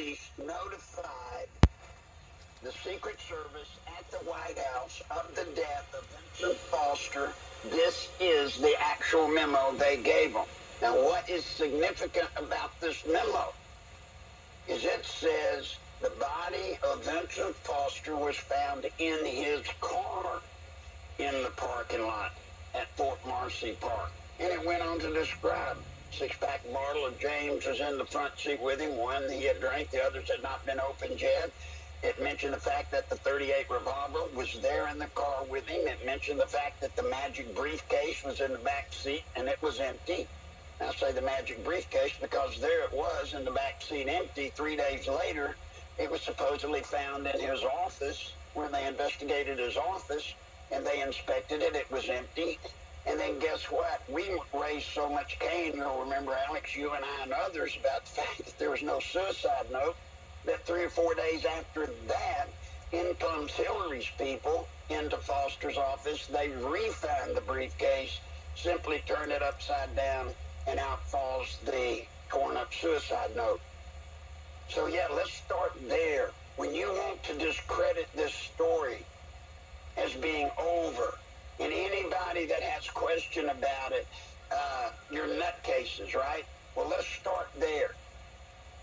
police notified the Secret Service at the White House of the death of Vincent Foster. This is the actual memo they gave them. Now, what is significant about this memo is it says the body of Vincent Foster was found in his car in the parking lot at Fort Marcy Park. And it went on to describe six-pack bottle of James was in the front seat with him. One he had drank, the others had not been opened yet. It mentioned the fact that the .38 revolver was there in the car with him. It mentioned the fact that the magic briefcase was in the back seat and it was empty. I say the magic briefcase because there it was in the back seat empty. 3 days later, it was supposedly found in his office where they investigated his office and they inspected it. It was empty. And then guess what? We raised so much cane, you'll remember, Alex, you and I and others, about the fact that there was no suicide note, that 3 or 4 days after that, in comes Hillary's people into Foster's office. They refound the briefcase, simply turned it upside down, and out falls the torn-up suicide note. So, yeah, let's start there. When you want to discredit this story as being over, and anybody that has question about it, you're nutcases, right? Well, let's start there.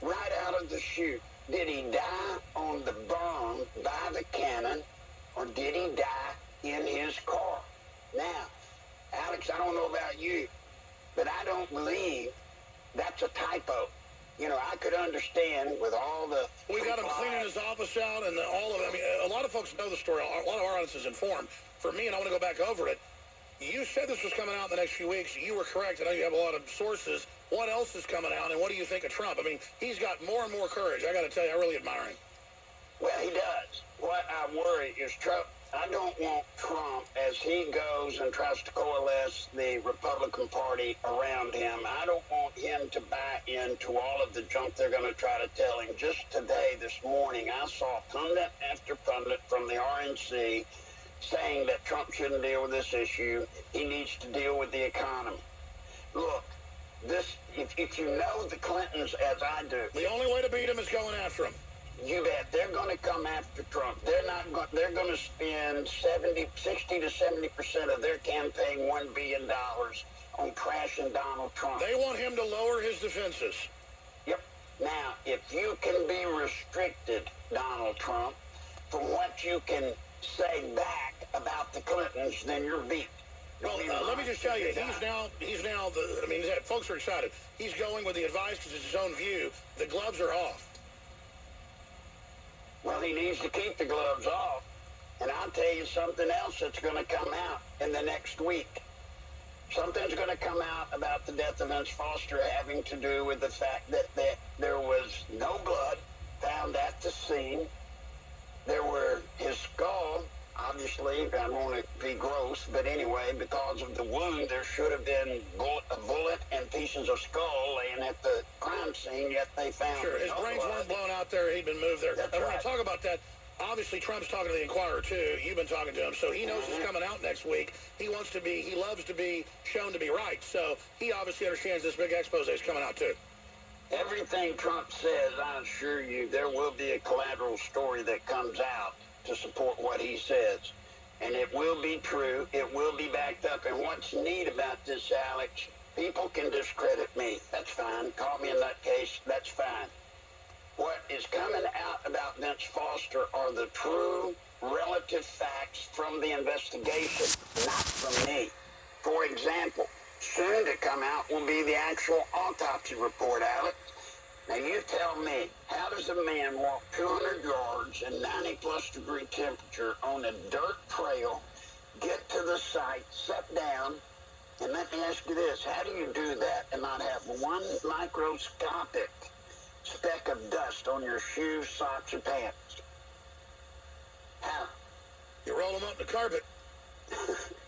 Right out of the chute, did he die on the burn by the cannon, or did he die in his car? Now, Alex, I don't know about you, but I don't believe that's a typo. You know, I could understand with all the... We got him cleaning his office out and all of it. I mean, a lot of folks know the story. A lot of our audience is informed. For me, and I want to go back over it, you said this was coming out in the next few weeks. You were correct. I know you have a lot of sources. What else is coming out, and what do you think of Trump? I mean, he's got more and more courage. I got to tell you, I really admire him. Well, he does. What I worry is Trump. I don't want Trump, as he goes and tries to coalesce the Republican Party around him, I don't want him to buy into all of the junk they're going to try to tell him. Just today, this morning, I saw pundit after pundit from the RNC saying that Trump shouldn't deal with this issue. He needs to deal with the economy. Look, this, if you know the Clintons as I do... The only way to beat him is going after him. You bet. They're going to come after Trump. They're going to spend 60 to 70% of their campaign, $1 billion, on crashing Donald Trump. They want him to lower his defenses. Yep. Now, if you can be restricted, Donald Trump, from what you can say back about the Clintons, then you're beat. Well, let me just tell you, he's now the, I mean, folks are excited. He's going with the advice because it's his own view. The gloves are off. Well, he needs to keep the gloves off. And I'll tell you something else that's going to come out in the next week. Something's going to come out about the death of Vince Foster having to do with the fact that there was no blood found at the scene. There were his skull, obviously, I don't want to be gross, but anyway, because of the wound, there should have been a bullet and pieces of skull laying at the crime scene, yet they found Sure, his brains weren't blown out there. He'd been moved there. That's and right. When I talk about that, obviously Trump's talking to the Inquirer, too. You've been talking to him, so he knows it's coming out next week. He loves to be shown to be right, so he obviously understands this big expose is coming out, too. Everything Trump says, I assure you, there will be a collateral story that comes out to support what he says. And it will be true. It will be backed up. And what's neat about this, Alex, people can discredit me. That's fine. Call me a nutcase. That's fine. What is coming out about Vince Foster are the true relative facts from the investigation, not from me. For example, soon to come out will be the actual autopsy report, Alex. Now, you tell me, how does a man walk 200 yards in 90-plus degree temperature on a dirt trail, get to the site, sit down, and let me ask you this, how do you do that and not have one microscopic speck of dust on your shoes, socks, or pants? How? You roll them up the carpet.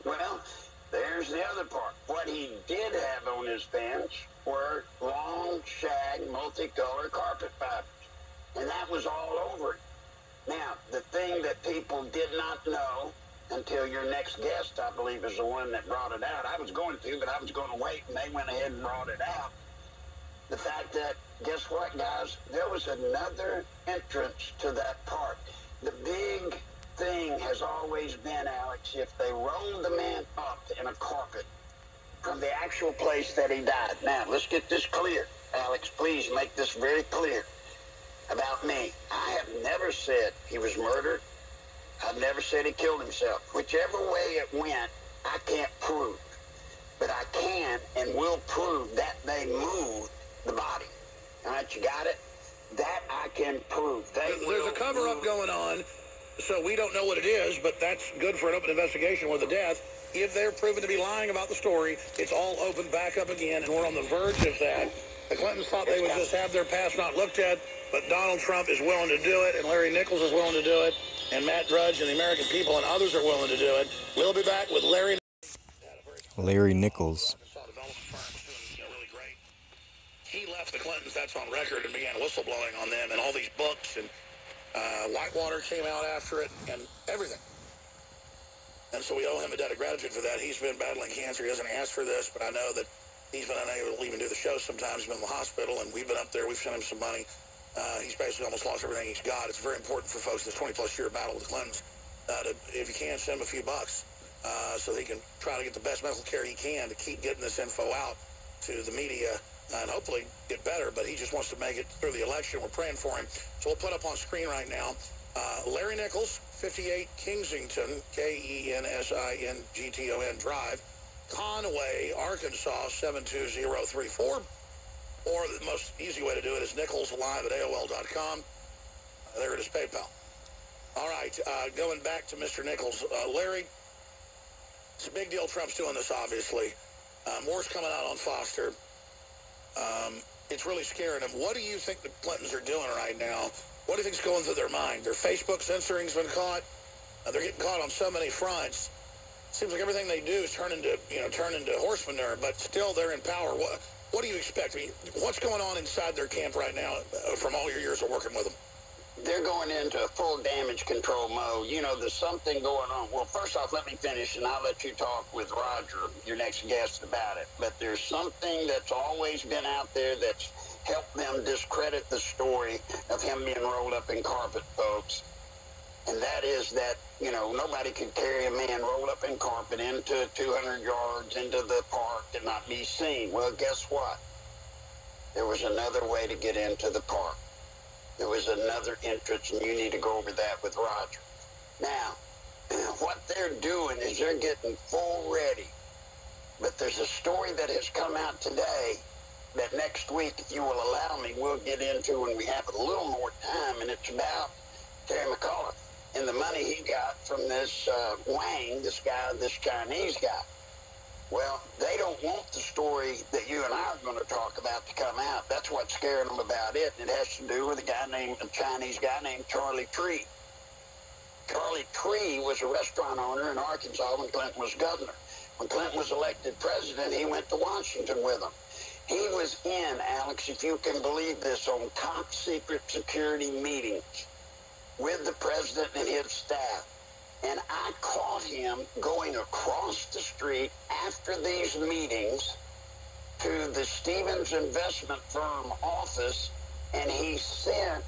Well, there's the other part. What he did have on his pants were long, shag, multicolored carpet fibers. And that was all over it. Now, the thing that people did not know until your next guest, I believe, is the one that brought it out. I was going to, but I was going to wait, and they went ahead and brought it out. The fact that, guess what, guys? There was another entrance to that park. The big thing has always been, Alex, if they rolled the man up in a carpet from the actual place that he died. Now, let's get this clear. Alex, please make this very clear about me. I have never said he was murdered. I've never said he killed himself. Whichever way it went, I can't prove. But I can and will prove that they moved the body. All right, you got it? That I can prove. There's a cover-up going on, so we don't know what it is, but that's good for an open investigation with a death. If they're proven to be lying about the story, it's all opened back up again, and we're on the verge of that. The Clintons thought they would just have their past not looked at, but Donald Trump is willing to do it, and Larry Nichols is willing to do it, and Matt Drudge and the American people and others are willing to do it. We'll be back with Larry Nichols. He left the Clintons, that's on record, and began whistleblowing on them, and all these books, and Whitewater came out after it, and everything. And so we owe him a debt of gratitude for that. He's been battling cancer. He doesn't ask for this, but I know that he's been unable to even do the show sometimes. He's been in the hospital, and we've been up there. We've sent him some money. He's basically almost lost everything he's got. It's very important for folks in this 20-plus year battle with the Clintons to, if you can, send him a few bucks so he can try to get the best medical care he can to keep getting this info out to the media and hopefully get better. But he just wants to make it through the election. We're praying for him. So we'll put up on screen right now Larry Nichols, 58 Kensington, Kensington Drive, Conway, Arkansas, 72034. Or the most easy way to do it is nicholslive@AOL.com. There it is, PayPal. All right, going back to Mr. Nichols. Larry, it's a big deal Trump's doing this, obviously. More's coming out on Foster. It's really scaring him. What do you think the Clintons are doing right now? What do you think's going through their mind? Their Facebook censoring's been caught. They're getting caught on so many fronts. Seems like everything they do is turn into horse manure, but still they're in power. What do you expect? I mean, what's going on inside their camp right now from all your years of working with them? They're going into full damage control mode. You know, there's something going on. Well, first off, let me finish, and I'll let you talk with Roger, your next guest, about it. But there's something that's always been out there that's helped them discredit the story of him being rolled up in carpet, folks. And that is that, you know, nobody could carry a man rolled up in carpet into 200 yards into the park and not be seen. Well, guess what? There was another way to get into the park. There was another entrance, and you need to go over that with Roger. Now, what they're doing is they're getting full ready. But there's a story that has come out today that next week, if you will allow me, we'll get into when we have a little more time, and it's about Terry McAuliffe and the money he got from this Wang, this Chinese guy. Well, they don't want the story that you and I are going to talk about to come out. That's what's scaring them about it. And it has to do with a Chinese guy named Charlie Tree. Charlie Tree was a restaurant owner in Arkansas when Clinton was governor. When Clinton was elected president, he went to Washington with him. He was in, Alex, if you can believe this, on top secret security meetings with the president and his staff. And I caught him going across the street after these meetings to the Stevens investment firm office, and he sent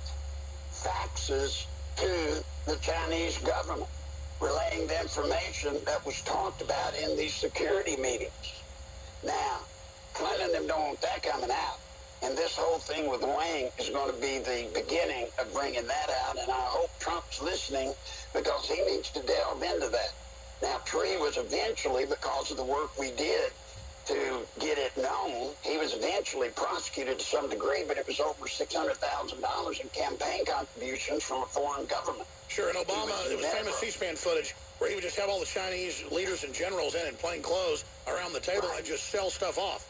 faxes to the Chinese government relaying the information that was talked about in these security meetings. Now, Clinton and them don't want that coming out. And this whole thing with Wang is going to be the beginning of bringing that out, and I hope Trump's listening because he needs to delve into that. Now, Tree was eventually, because of the work we did to get it known, he was eventually prosecuted to some degree, but it was over $600,000 in campaign contributions from a foreign government. Sure, and Obama, it was famous C-SPAN footage where he would just have all the Chinese leaders and generals in plain clothes around the table and just sell stuff off.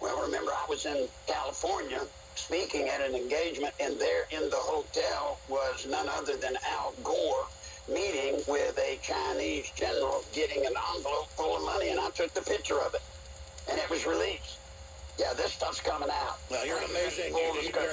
Well, remember, I was in California speaking at an engagement, and there in the hotel was none other than Al Gore meeting with a Chinese general getting an envelope full of money, and I took the picture of it, and it was released. Yeah, this stuff's coming out. Well, you're an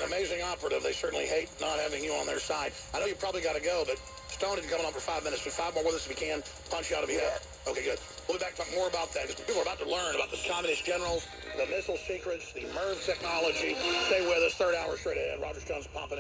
amazing operative. They certainly hate not having you on their side. I know you probably got to go, but Stone is coming on for 5 minutes. Do 5 more with us if we can. Punch you out of your head. Okay, good. We'll be back to talk more about that because people are about to learn about the communist generals the missile secrets, the MERV technology. Stay with us. Third hour straight ahead. Roger Jones popping in.